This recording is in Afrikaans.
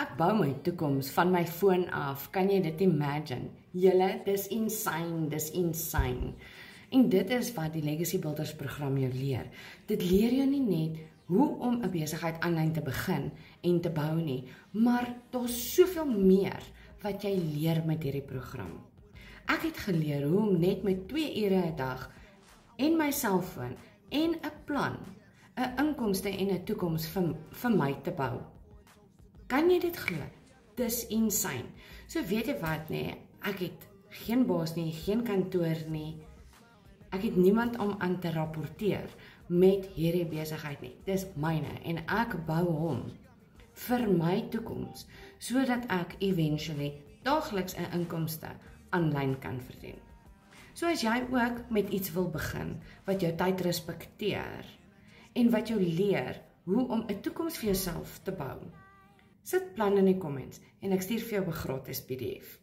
Ek bou my toekoms van my foon af. Kan jy dit imagine? Julle, dis insane, dis insane. En dit is wat die Legacy Builders program jou leer. Dit leer jou nie net hoe om 'n besigheid aanlyn te begin en te bou nie, maar daar's soveel meer wat jy leer met hierdie program. Ek het geleer hoe om net met 2 ure 'n dag en my selfoon en 'n plan, 'n inkomste en 'n toekoms vir my te bou. Kan jy dit glo? Dis insane. So weet jy wat nee, ek het geen baas nie, geen kantoor nie. Ek het niemand om aan te rapporteer met hierdie besigheid nie. Dis myne en ek bou hom vir my toekoms sodat ek eventually daagliks 'n inkomste aanlyn kan verdien. So as jy ook met iets wil begin wat jou tyd respekteer en wat jou leer hoe om 'n toekoms vir jouself te bou, sit plan in die comments en ek stuur vir jou 'n gratis PDF.